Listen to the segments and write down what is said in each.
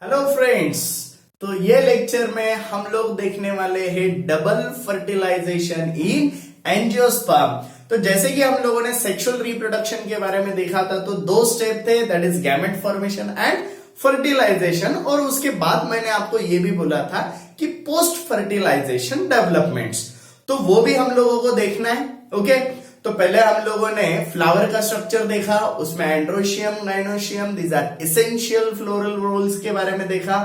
Hello friends. तो ये lecture में हम लोग देखने वाले हैं डबल फर्टिलाइजेशन इन एंजियोस्पर्म। तो जैसे कि हम लोगों ने सेक्सुअल रिप्रोडक्शन के बारे में देखा था, तो दो स्टेप थे, that is gamete formation and fertilization. और उसके बाद मैंने आपको ये भी बोला था कि पोस्ट फर्टिलाइजेशन डेवलपमेंट्स, तो वो भी हम लोगों को देखना है। ओके, तो पहले हम लोगों ने फ्लावर का स्ट्रक्चर देखा, उसमें androecium, gynoecium, these are essential floral whorls के बारे में देखा।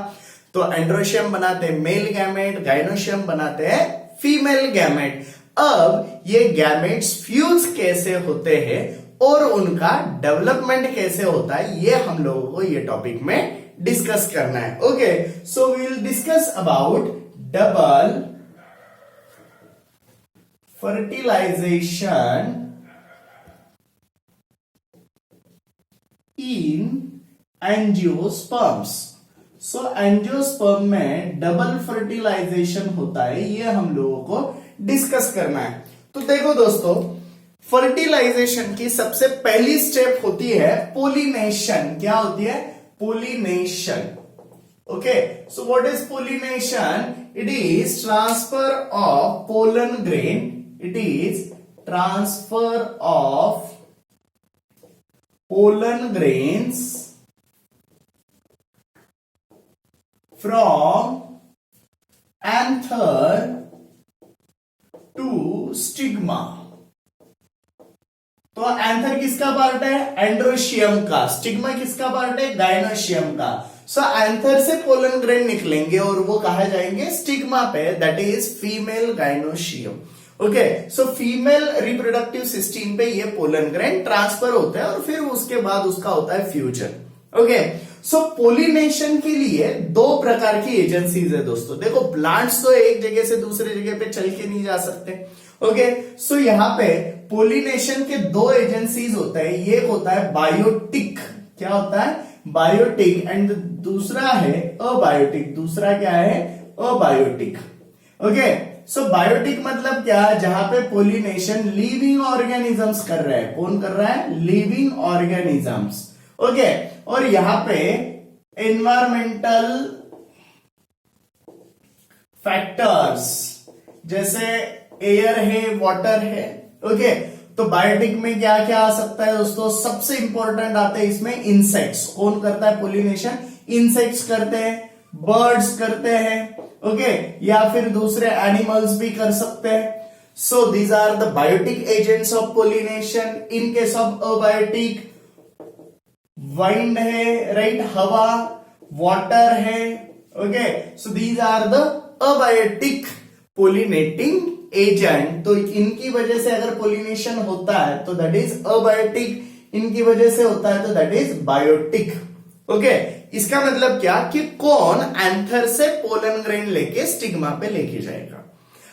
तो एंड्रोशियम बनाते हैं मेल गैमेट, गाइनोशियम बनाते हैं फीमेल गैमेट। अब ये गैमेट्स फ्यूज कैसे होते हैं और उनका डेवलपमेंट कैसे होता है, ये हम लोगों को ये टॉपिक में डिस्कस करना है। Okay, so we will discuss about double fertilization in angiosperms। So angiosperm में डबल फर्टिलाइजेशन होता है, ये हम लोगों को डिस्कस करना है। तो देखो दोस्तों, फर्टिलाइजेशन की सबसे पहली स्टेप होती है पोलिनेशन। क्या होती है? Pollination. Okay, so what is pollination? It is transfer of pollen grain. It is transfer of pollen grains from anther to stigma। तो एंथर किसका पार्ट है? एंड्रोशियम का। स्टिग्मा किसका पार्ट है? गाइनोशियम का। सो एंथर से पोलन ग्रेन निकलेंगे और वो कहा जाएंगे स्टिग्मा पे, that is female gynoecium. Okay, so female reproductive system पे ये पोलन ग्रेन ट्रांसफर होता है और फिर उसके बाद उसका होता है फ्यूजन। ओके, सो पोलिनेशन के लिए दो प्रकार की एजेंसीज है दोस्तों। देखो, प्लांट्स तो एक जगह से दूसरे जगह पे चल के नहीं जा सकते। ओके, सो यहां पे पोलिनेशन के दो एजेंसीज होता है। एक होता है बायोटिक। क्या होता है? बायोटिक। एंड दूसरा है अबायोटिक। दूसरा क्या है? अबायोटिक। ओके, सो बायोटिक मतलब क्या? जहां पे पोलिनेशन लिविंग ऑर्गेनिजम्स कर रहे हैं। कौन कर रहा है? Living organisms. ओके, और यहां पे एनवायरमेंटल फैक्टर्स जैसे एयर है, वाटर है। ओके, तो बायोटिक में क्या क्या आ सकता है दोस्तों? सबसे इंपॉर्टेंट आते हैं इसमें इंसेक्ट्स। कौन करता है पोलिनेशन? इंसेक्ट्स करते हैं, बर्ड्स करते हैं। ओके, या फिर दूसरे एनिमल्स भी कर सकते हैं। So these are the biotic agents of pollination. In case of abiotic, wind है, राइट, हवा, वाटर है। Okay, so these are the abiotic pollinating agent. तो इनकी वजह से अगर पोलिनेशन होता है तो दैट इज अबायोटिक, इनकी वजह से होता है तो दैट इज बायोटिक। ओके, इसका मतलब क्या कि कौन एंथर से पोलन ग्रेन लेके स्टिग्मा पे लेके जाएगा।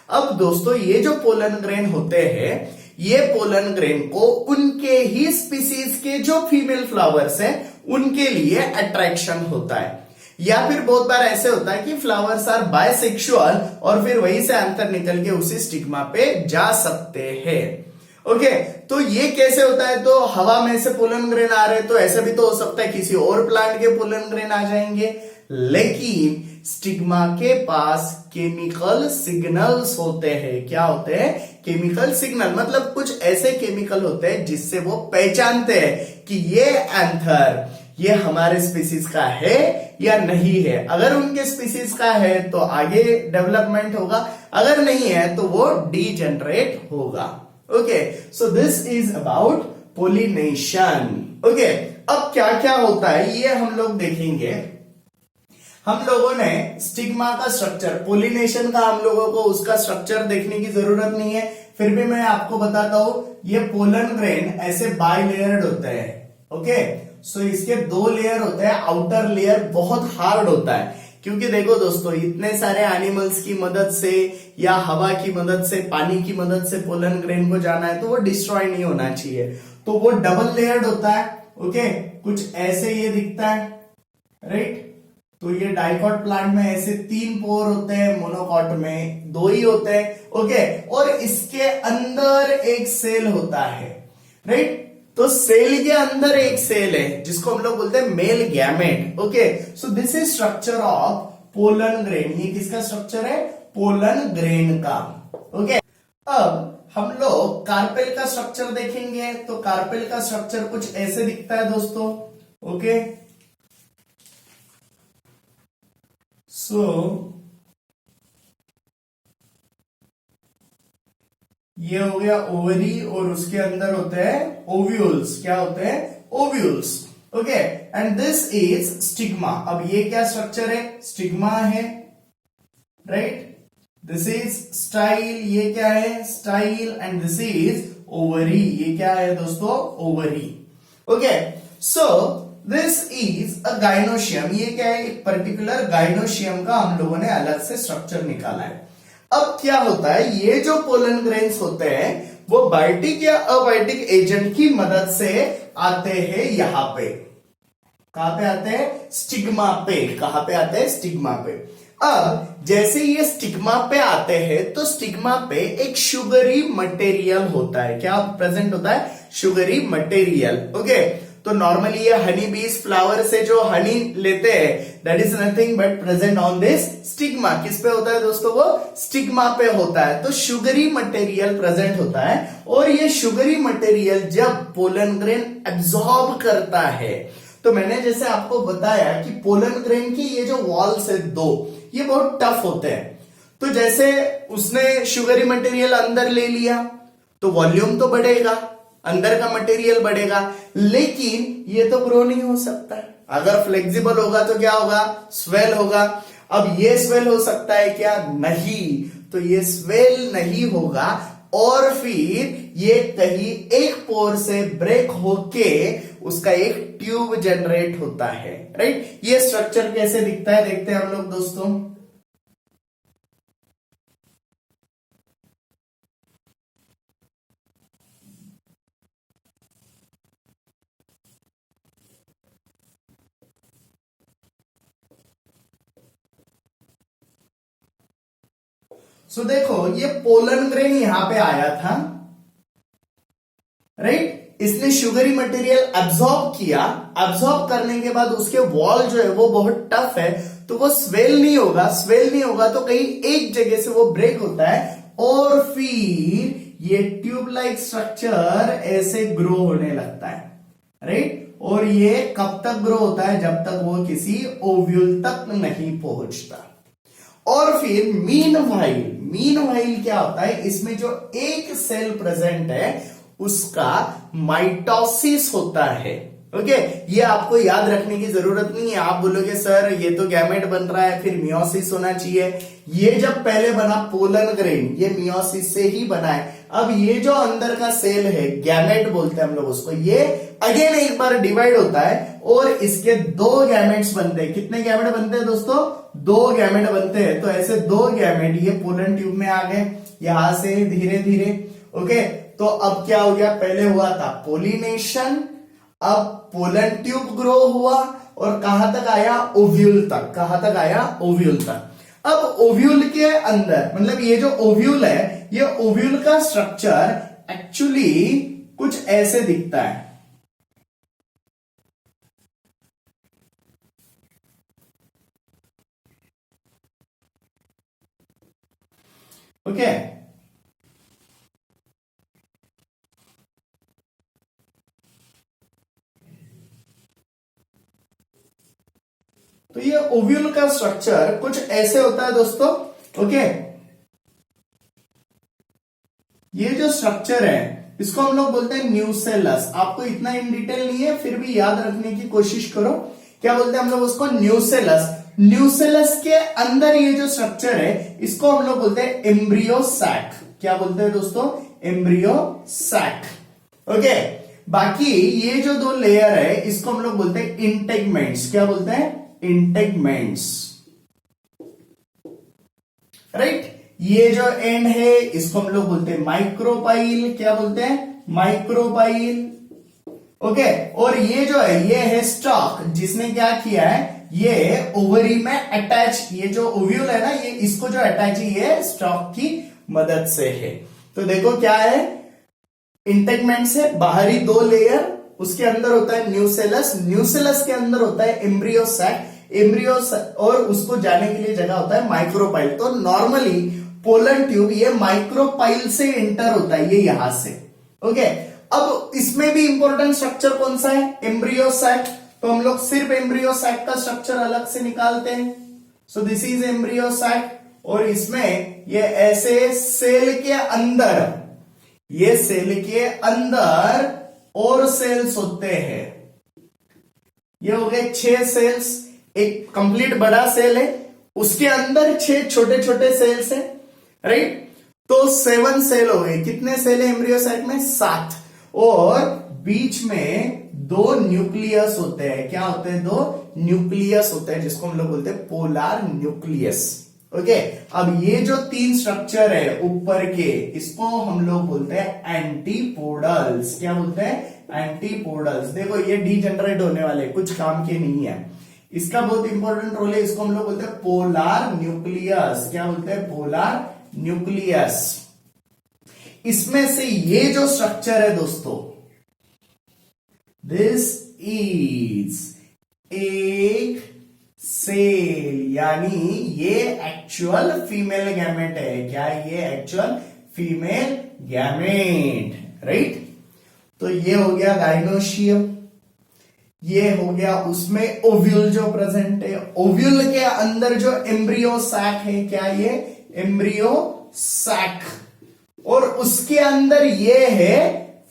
अब दोस्तों, ये जो पोलन ग्रेन होते हैं, ये पोलन ग्रेन को उनके ही स्पीसीज के जो फीमेल फ्लावर्स हैं उनके लिए अट्रैक्शन होता है। या फिर बहुत बार ऐसे होता है कि फ्लावर्स आर बायसेक्सुअल और फिर वहीं से एंथर निकल के उसी स्टिग्मा पे जा सकते हैं। ओके, तो ये कैसे होता है? तो हवा में से पोलन ग्रेन आ रहे, तो ऐसा भी तो हो सकता है किसी और प्लांट के पोलन ग्रेन आ जाएंगे। लेकिन स्टिग्मा के पास केमिकल सिग्नल्स होते हैं। क्या होते हैं? Chemical signal. मतलब कुछ ऐसे केमिकल होते हैं जिससे वो पहचानते हैं कि ये एंथर, ये हमारे स्पीसीज का है या नहीं है। अगर उनके स्पीसीज का है तो आगे डेवलपमेंट होगा, अगर नहीं है तो वो डीजेनरेट होगा। Okay, so this is about pollination. Okay, अब क्या क्या होता है ये हम लोग देखेंगे। हम लोगों ने स्टिग्मा का स्ट्रक्चर, पोलिनेशन का हम लोगों को उसका स्ट्रक्चर देखने की जरूरत नहीं है, फिर भी मैं आपको बताता हूं। ये पोलन ग्रेन ऐसे बाय लेयर्ड होते हैं। ओके, सो इसके दो लेयर होते हैं। आउटर लेयर बहुत हार्ड होता है, क्योंकि देखो दोस्तों, इतने सारे एनिमल्स की मदद से या हवा की मदद से, पानी की मदद से पोलन ग्रेन को जाना है तो वो डिस्ट्रॉय नहीं होना चाहिए। तो वो डबल लेयर्ड होता है। ओके, कुछ ऐसे ये दिखता है, राइट। तो ये डाइकॉट प्लांट में ऐसे 3 पोर होते हैं, मोनोकॉट में 2 ही होते हैं। ओके, और इसके अंदर एक सेल होता है, राइट। तो सेल के अंदर एक सेल है जिसको हम लोग बोलते हैं male gamete. Okay, so this is structure of pollen grain. ये किसका स्ट्रक्चर है? पोलन ग्रेन का। ओके, अब हम लोग कार्पेल का स्ट्रक्चर देखेंगे। तो कार्पेल का स्ट्रक्चर कुछ ऐसे दिखता है दोस्तों। ओके, सो ये हो गया ओवरी और उसके अंदर होते हैं ओव्यूल्स। क्या होते हैं? Ovules. Okay, and this is stigma. अब ये क्या स्ट्रक्चर है? स्टिग्मा है, राइट? This is style. ये क्या है? Style. And this is ovary. ये क्या है दोस्तों? Ovary. Okay, so this is a gynoecium. ये क्या है? एक पर्टिकुलर गाइनोशियम का हम लोगों ने अलग से स्ट्रक्चर निकाला है। अब क्या होता है, ये जो पोलन ग्रेन्स होते हैं वो बायोटिक या अबायोटिक एजेंट की मदद से आते हैं यहां पे। कहां पे आते हैं? स्टिग्मा पे। कहां पे आते हैं? स्टिग्मा पे। अब जैसे ये स्टिग्मा पे आते हैं तो स्टिग्मा पे एक शुगरी मटेरियल होता है। क्या प्रेजेंट होता है? Sugary material. ओके, तो नॉर्मली ये हनी बीज फ्लावर से जो हनी लेते हैं that is nothing but present on this stigma. किस पे होता है दोस्तों? वो स्टिग्मा पे होता है। तो शुगरी मटेरियल प्रेजेंट होता है और ये शुगरी मटेरियल जब पोलन ग्रेन एब्जॉर्ब करता है, तो मैंने जैसे आपको बताया कि पोलन ग्रेन की ये जो वॉल्स है दो, ये बहुत टफ होते हैं। तो जैसे उसने शुगरी मटेरियल अंदर ले लिया तो वॉल्यूम तो बढ़ेगा, अंदर का मटेरियल बढ़ेगा, लेकिन ये तो ग्रो नहीं हो सकता है। अगर फ्लेक्सिबल होगा तो क्या होगा? स्वेल होगा। अब ये स्वेल हो सकता है क्या? नहीं। तो ये स्वेल नहीं होगा और फिर ये कहीं एक पोर से ब्रेक होके उसका एक ट्यूब जनरेट होता है, राइट? ये स्ट्रक्चर कैसे दिखता है देखते हैं हम लोग दोस्तों। सो देखो, ये पोलन ग्रेन यहां पे आया था, राइट? इसने शुगरी मटेरियल एब्जॉर्ब किया। एब्जॉर्ब करने के बाद उसके वॉल जो है वो बहुत टफ है, तो वो स्वेल नहीं होगा। स्वेल नहीं होगा तो कहीं एक जगह से वो ब्रेक होता है और फिर ये ट्यूब लाइक स्ट्रक्चर ऐसे ग्रो होने लगता है, राइट? और ये कब तक ग्रो होता है? जब तक वो किसी ओव्यूल तक नहीं पहुंचता। और फिर मीनवाइल क्या होता है? इसमें जो एक सेल प्रेजेंट है उसका माइटोसिस होता है। ओके, ये आपको याद रखने की जरूरत नहीं है। आप बोलोगे सर ये तो गैमेट बन रहा है, फिर मियोसिस होना चाहिए। ये जब पहले बना पोलन ग्रेन, ये मियोसिस से ही बना है। अब ये जो अंदर का सेल है, गैमेट बोलते हैं हम लोग उसको, ये अगेन एक बार डिवाइड होता है और इसके दो गैमेट्स बनते हैं। कितने गैमेट बनते हैं दोस्तों? दो गैमेट बनते हैं। तो ऐसे दो गैमेट ये पोलन ट्यूब में आ गए यहां से धीरे धीरे। ओके, तो अब क्या हो गया? पहले हुआ था पोलिनेशन, अब पोलन ट्यूब ग्रो हुआ और कहां तक आया? ओव्यूल तक। कहां तक आया? ओव्यूल तक। अब ओव्यूल के अंदर, मतलब ये जो ओव्यूल है, ये ओव्यूल का स्ट्रक्चर एक्चुअली कुछ ऐसे दिखता है। ओके, तो ये ओव्यूल का स्ट्रक्चर कुछ ऐसे होता है दोस्तों। ओके, ये जो स्ट्रक्चर है इसको हम लोग बोलते हैं न्यूसेलस। आपको इतना इन डिटेल नहीं है, फिर भी याद रखने की कोशिश करो। क्या बोलते हैं हम लोग उसको? न्यूसेलस। न्यूसेलस के अंदर ये जो स्ट्रक्चर है इसको हम लोग बोलते हैं एम्ब्रियो सैक। क्या बोलते हैं दोस्तों? Embryo sac. ओके, बाकी ये जो दो लेयर है इसको हम लोग बोलते हैं इंटेगमेंट्स। क्या बोलते हैं? Integuments, right? ये जो एंड है इसको हम लोग बोलते हैं माइक्रोपाइल। क्या बोलते हैं? माइक्रोपाइल। ओके, और ये जो है ये है स्टॉक, जिसने क्या किया है? ये ओवरी में अटैच, ये जो ओव्यूल है ना, ये इसको जो अटैच है ये स्टॉक की मदद से है। तो देखो क्या है? इंटेगमेंट से बाहरी 2 लेयर, उसके अंदर होता है न्यूसेलस, न्यूसेलस के अंदर होता है एम्ब्रियो सैक, एम्ब्रियो और उसको जाने के लिए जगह होता है माइक्रोपाइल। तो नॉर्मली पोलन ट्यूब ये माइक्रोपाइल से इंटर होता है, ये यहां से। ओके, अब इसमें भी इंपॉर्टेंट स्ट्रक्चर कौन सा है, एम्ब्रियो सैक। तो हम लोग सिर्फ एम्ब्रियो सैक का स्ट्रक्चर अलग से निकालते हैं। So this is embryo sac, और इसमें ये ऐसे सेल के अंदर, ये सेल के अंदर और सेल्स होते हैं। ये हो गए 6 सेल्स, एक कंप्लीट बड़ा सेल है, उसके अंदर 6 छोटे छोटे सेल्स है, राइट। तो 7 सेल हो गए। कितने सेल है एम्ब्रियो सैक में, 7। और बीच में 2 न्यूक्लियस होते हैं। क्या होते हैं, 2 न्यूक्लियस होते हैं, जिसको हम लोग बोलते हैं पोलर न्यूक्लियस। ओके, अब ये जो 3 स्ट्रक्चर है ऊपर के, इसको हम लोग बोलते हैं एंटीपोडल्स। क्या बोलते हैं, एंटीपोडल्स। देखो ये डीजेनरेट होने वाले, कुछ काम के नहीं है, इसका बहुत इंपॉर्टेंट रोल है। इसको हम लोग बोलते हैं पोलर न्यूक्लियस। क्या बोलते हैं, पोलर न्यूक्लियस। इसमें से ये जो स्ट्रक्चर है दोस्तों, दिस इज एक सेल, यानी ये एक्चुअल फीमेल गैमेट है। क्या है, ये एक्चुअल फीमेल गैमेट, राइट। तो ये हो गया गाइनोशियम, ये हो गया उसमें ओव्यूल जो प्रेजेंट है। ओव्यूल के अंदर जो एम्ब्रियो सैक है, क्या ये एम्ब्रियो सैक, और उसके अंदर ये है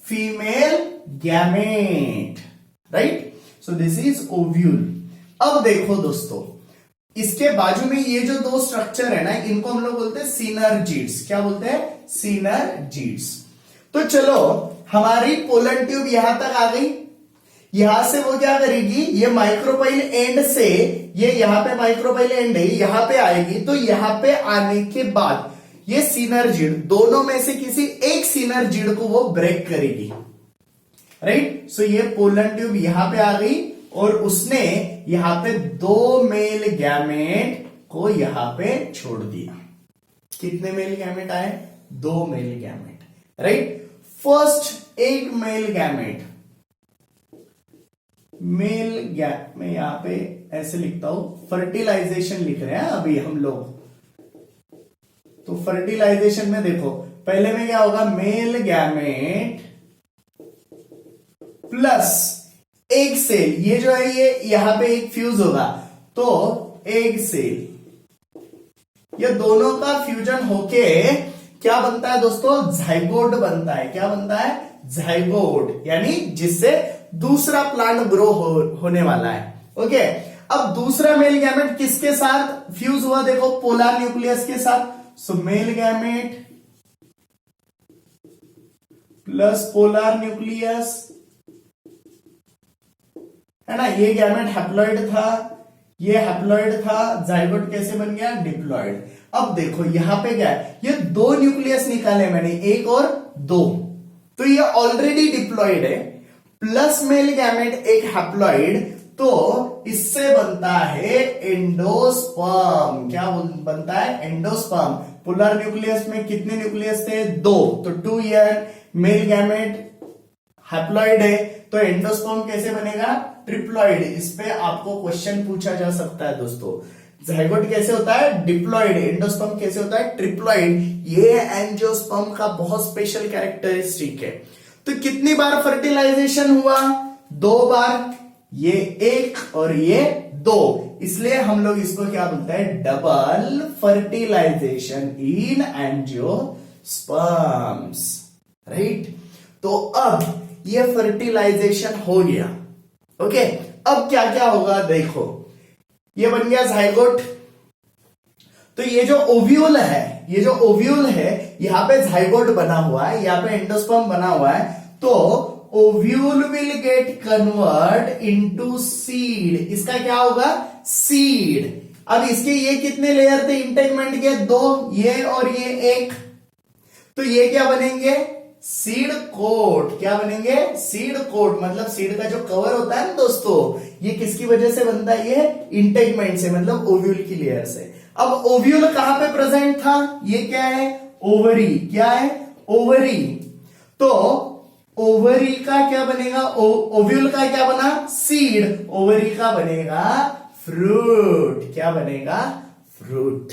female gamete, right. So this is ovule. अब देखो दोस्तों, इसके बाजू में ये जो 2 स्ट्रक्चर है ना, इनको हम लोग बोलते हैं सिनर्जिड्स। क्या बोलते हैं, सिनर्जिड्स। तो चलो, हमारी पोलन ट्यूब यहां तक आ गई। यहां से वो क्या करेगी, ये माइक्रोपाइल एंड से, ये यहां पे माइक्रोपाइल एंड है, यहां पे आएगी। तो यहां पे आने के बाद ये सिनर्जिड, दोनों में से किसी एक सिनर्जिड को वो ब्रेक करेगी, राइट। सो ये पोलन ट्यूब यहां पे आ गई, और उसने यहां पे 2 मेल गैमेट को यहां पे छोड़ दिया। कितने मेल गैमेट आए, 2 मेल गैमेट, राइट। फर्स्ट एक मेल गैमेट, मेल गैप में यहां पे ऐसे लिखता हूं, फर्टिलाइजेशन लिख रहे हैं अभी हम लोग। तो फर्टिलाइजेशन में देखो, पहले में क्या होगा, मेल गैमेट प्लस एक सेल, ये जो है ये यहां पे एक फ्यूज होगा, तो एक सेल, ये दोनों का फ्यूजन होके क्या बनता है दोस्तों, जाइगोट बनता है। क्या बनता है, जाइगोट, यानी जिससे दूसरा प्लांट ग्रो होने वाला है। ओके, अब दूसरा मेल गैमेट किसके साथ फ्यूज हुआ, देखो पोलर न्यूक्लियस के साथ। So male gamete plus polar nucleus, है ना। ये गैमेट हैप्लॉइड था, ये हैप्लॉइड था, जाइगोट कैसे बन गया, डिप्लॉइड। अब देखो यहां पे क्या है, ये 2 न्यूक्लियस निकाले मैंने, 1 और 2, तो ये ऑलरेडी डिप्लॉइड है, प्लस मेल गैमेट एक हैप्लॉइड, तो इससे बनता है एंडोस्पर्म। क्या बनता है, एंडोस्पर्म। पोलर न्यूक्लियस में कितने न्यूक्लियस थे, 2, तो 2 ईयर मेल गैमेट हैप्लॉइड है, तो एंडोस्पर्म कैसे बनेगा, ट्रिप्लॉइड। इस पे आपको क्वेश्चन पूछा जा सकता है दोस्तों। जाइगोट कैसे होता है, डिप्लॉइड, एंडोस्पर्म कैसे होता है, ट्रिप्लॉइड। ये एंजियोस्पर्म का बहुत स्पेशल कैरेक्टरिस्टिक है। तो कितनी बार फर्टिलाइजेशन हुआ, 2 बार, ये 1 और ये 2, इसलिए हम लोग इसको क्या बोलते हैं, double fertilization in angiosperms, right. तो अब ये फर्टिलाइजेशन हो गया। ओके, अब क्या क्या होगा, देखो ये बन गया जाइगोट। तो ये जो ओव्यूल है, ये जो ओव्यूल है, यहां पे जाइगोट बना हुआ है, यहां पे एंडोस्पर्म बना हुआ है, तो ovule will get convert into seed. इसका क्या होगा, सीड। अब इसके ये कितने लेयर थे इंटेगमेंट के, 2, ये और ये 1, तो ये क्या बनेंगे, सीड कोट। क्या बनेंगे, सीड कोट। मतलब सीड का जो कवर होता है ना दोस्तों, ये किसकी वजह से बनता है, ये इंटेगमेंट से, मतलब ओव्यूल की लेयर से। अब ओव्यूल कहां पे प्रेजेंट था, ये क्या है, ओवरी। क्या है, ओवरी। तो ओवरी का क्या बनेगा, ओव्यूल का क्या बना, सीड, ओवरी का बनेगा फ्रूट, क्या बनेगा, फ्रूट,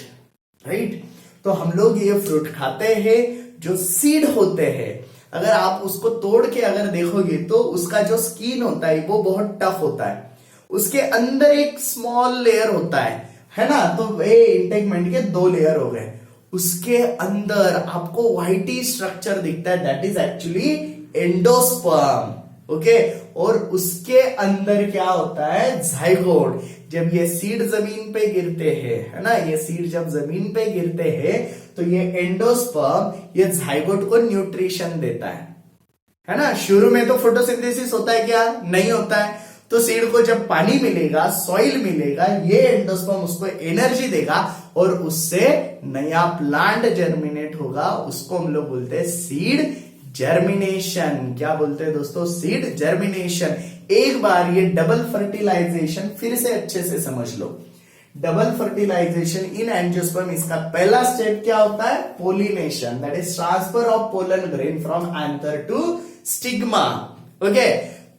राइट। तो हम लोग ये फ्रूट खाते हैं, जो सीड होते हैं अगर आप उसको तोड़ के अगर देखोगे तो उसका जो स्किन होता है वो बहुत टफ होता है, उसके अंदर एक स्मॉल लेयर होता है ना। तो ये इंटेगमेंट के 2 लेयर हो गए, उसके अंदर आपको व्हाइटी स्ट्रक्चर दिखता है, that is actually endosperm, okay. और उसके अंदर क्या होता है, जाइगोट। जब ये सीड जमीन पे गिरते हैं, है ना, ये सीड जब जमीन पे गिरते हैं तो ये एंडोस्पर्म ये जाइगोट को न्यूट्रिशन देता है ना। शुरू में तो फोटोसिंथेसिस होता है क्या, नहीं होता है। तो सीड को जब पानी मिलेगा, सॉइल मिलेगा, ये एंडोस्पर्म उसको एनर्जी देगा और उससे नया प्लांट जर्मिनेट होगा, उसको हम लोग बोलते हैं सीड जर्मिनेशन। क्या बोलते हैं दोस्तों, सीड जर्मिनेशन। एक बार ये डबल फर्टिलाइजेशन फिर से अच्छे से समझ लो। डबल फर्टिलाइजेशन इन एंजियोस्पर्म, इसका पहला स्टेप क्या होता है, pollination, that is transfer of pollen grain from anther to stigma, okay.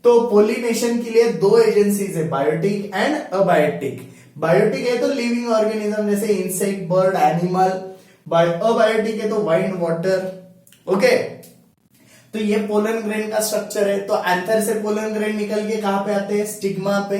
तो पोलिनेशन के लिए 2 एजेंसीज है, बायोटिक एंड अबायोटिक। बायोटिक है तो लिविंग ऑर्गेनिज्म जैसे इंसेक्ट, बर्ड, एनिमल। अबायोटिक है तो वाइंड, वाटर, ओके। तो ये पोलन ग्रेन का स्ट्रक्चर है। तो एंथर से पोलन ग्रेन निकल के कहां पे आते हैं, स्टिग्मा पे।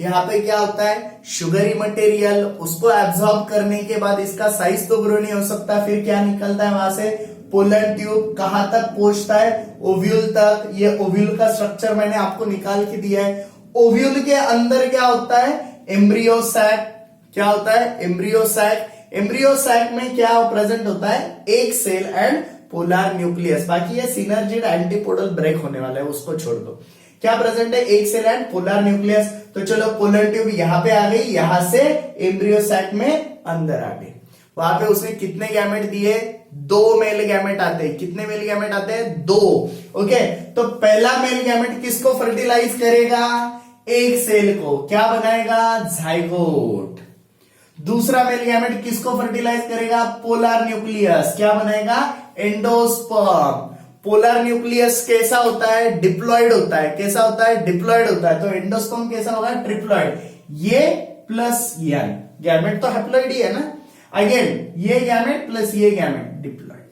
यहाँ पे क्या होता है, शुगरी मटेरियल, उसको एब्सॉर्ब करने के बाद इसका साइज तो ग्रो नहीं हो सकता, फिर क्या निकलता है वहां से, पोलन ट्यूब। कहां तक पहुंचता है, ओव्यूल तक। ये ओव्यूल का स्ट्रक्चर मैंने आपको निकाल के दिया है। ओव्यूल के अंदर क्या होता है, एम्ब्रियो सैक। क्या होता है, एम्ब्रियो सैक। एम्ब्रियो सैक में क्या प्रेजेंट होता है, एक सेल एंड पोलर न्यूक्लियस। बाकी ये सिनर्जिड एंटीपोडल ब्रेक होने वाला है, उसको छोड़ दो। क्या प्रेजेंट है, एक सेल एंड पोलर न्यूक्लियस। तो चलो पोलर ट्यूब यहां पे आ गई, यहां से एम्ब्रियो सैक में अंदर आ गई। वहां पे उसने कितने गैमेट दिए, 2 मेल गैमेट आते हैं। कितने मेल गैमेट आते हैं, 2, ओके। तो पहला मेल गैमेट किसको फर्टिलाइज करेगा, एक सेल को, क्या बनाएगा, जाइगोट। दूसरा मेल गैमेट किसको फर्टिलाइज करेगा, पोलर न्यूक्लियस, क्या बनाएगा, एंडोस्पर्म। पोलर न्यूक्लियस कैसा होता है, डिप्लॉइड होता है। कैसा होता है, डिप्लॉइड होता है। तो एंडोस्पर्म कैसा होगा, ट्रिप्लॉइड। ये प्लस एन, गैमेट तो हैप्लॉइड ही है ना। अगेन ये गैमेट प्लस ये गैमेट, डिप्लॉइड,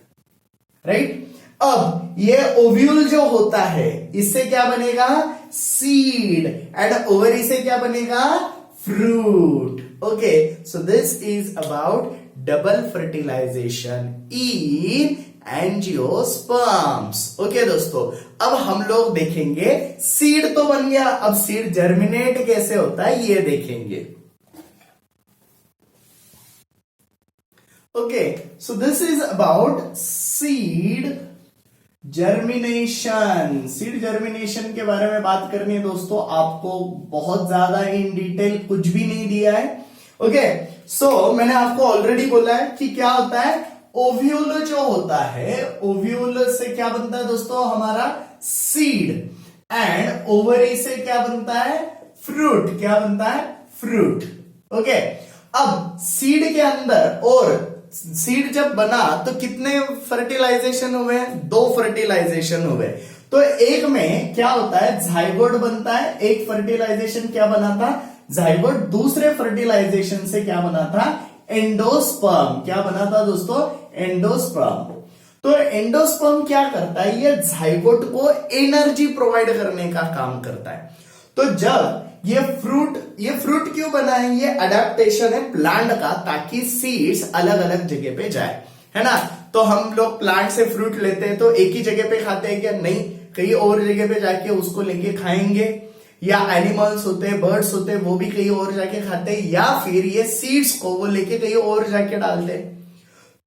राइट। अब ये ओव्यूल जो होता है, इससे क्या बनेगा, सीड, एंड ओवरी से क्या बनेगा, fruit, okay. So this is about double fertilization in angiosperms, okay दोस्तों। अब हम लोग देखेंगे, सीड तो बन गया, अब सीड जर्मिनेट कैसे होता है ये देखेंगे, okay. So this is about seed germination. Seed germination के बारे में बात करनी है दोस्तों, आपको बहुत ज्यादा इन डिटेल कुछ भी नहीं दिया है, ओके। सो मैंने आपको ऑलरेडी बोला है कि क्या होता है, ओव्यूल जो होता है, ओव्यूल से क्या बनता है दोस्तों, हमारा सीड, एंड ओवरी से क्या बनता है, फ्रूट। क्या बनता है, फ्रूट, ओके। अब सीड के अंदर, और सीड जब बना तो कितने फर्टिलाइजेशन हुए, 2 फर्टिलाइजेशन हुए। तो एक में क्या होता है, जाइगोट बनता है। एक फर्टिलाइजेशन क्या बना था, जाइगोट। दूसरे फर्टिलाइजेशन से क्या बना था, एंडोस्पर्म। क्या बना था दोस्तों, एंडोस्पर्म। तो एंडोस्पर्म क्या करता है, ये जाइगोट को एनर्जी प्रोवाइड करने का काम करता है। तो जब ये फ्रूट क्यों बना है, ये अडेप्टेशन है प्लांट का, ताकि सीड्स अलग अलग जगह पे जाए, है ना। तो हम लोग प्लांट से फ्रूट लेते हैं तो एक ही जगह पे खाते हैं क्या, नहीं, कहीं और जगह पे जाके उसको लेके खाएंगे। या एनिमल्स होते हैं, बर्ड्स होते हैं, वो भी कहीं और जाके खाते हैं, या फिर ये सीड्स को वो लेके कहीं और जाके डालते हैं।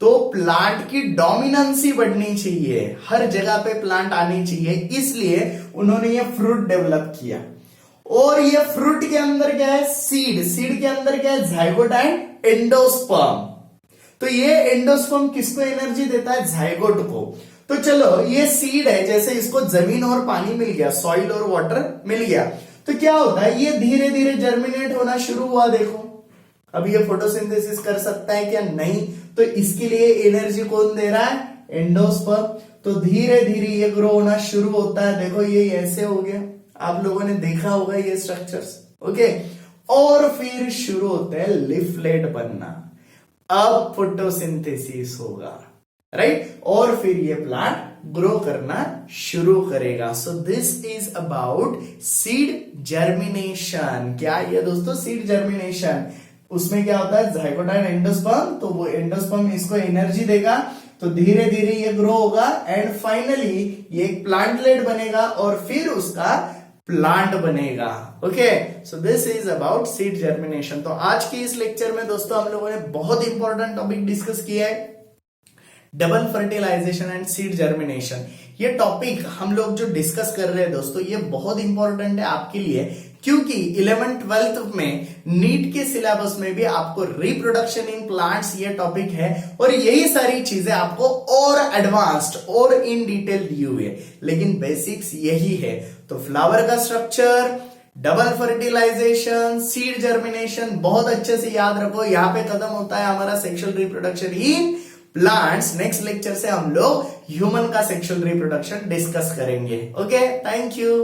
तो प्लांट की डोमिनेंसी बढ़नी चाहिए, हर जगह पे प्लांट आनी चाहिए, इसलिए उन्होंने ये फ्रूट डेवलप किया। और ये फ्रूट के अंदर क्या है, सीड के अंदर क्या है, जाइगोट एंड एंडोस्पर्म। तो ये एंडोस्पर्म किसको एनर्जी देता है, जाइगोट को। तो चलो ये सीड है, जैसे इसको जमीन और पानी मिल गया, सॉइल और वाटर मिल गया, तो क्या होता है, ये धीरे धीरे जर्मिनेट होना शुरू हुआ। देखो अब ये फोटोसिंथेसिस कर सकता है क्या, नहीं। तो इसके लिए एनर्जी कौन दे रहा है, एंडोस्पर्म। तो धीरे धीरे ये ग्रो होना शुरू होता है। देखो ये ऐसे हो गया, आप लोगों ने देखा होगा ये स्ट्रक्चर्स। ओके, और फिर शुरू होते हैं लीफलेट बनना। अब फोटोसिंथेसिस होगा, राइट, और फिर ये प्लांट ग्रो करना शुरू करेगा। सो this is about seed germination. क्या ये दोस्तों सीड जर्मिनेशन, उसमें क्या होता है जाइगोट एंड एंडोस्पर्म, तो वो एंडोस्पर्म इसको एनर्जी देगा, तो धीरे धीरे ये ग्रो होगा एंड फाइनली ये एक प्लांटलेट बनेगा और फिर उसका प्लांट बनेगा। Okay, so this is about seed germination. तो आज की इस लेक्चर में दोस्तों हम लोगों ने बहुत इंपॉर्टेंट टॉपिक डिस्कस किया है, double fertilization and seed germination. ये टॉपिक हम लोग जो डिस्कस कर रहे हैं दोस्तों, ये बहुत इंपॉर्टेंट है आपके लिए, क्योंकि 11th-12th में नीट के सिलेबस में भी आपको रिप्रोडक्शन इन प्लांट्स ये टॉपिक है, और यही सारी चीजें आपको और एडवांस्ड और इन डिटेल दी हुई है, लेकिन बेसिक्स यही है। तो फ्लावर का structure, double fertilization, seed germination बहुत अच्छे से याद रखो। यहां पे खत्म होता है हमारा sexual reproduction in plants. Next lecture से हम लोग ह्यूमन का सेक्सुअल रिप्रोडक्शन डिस्कस करेंगे। Okay, thank you.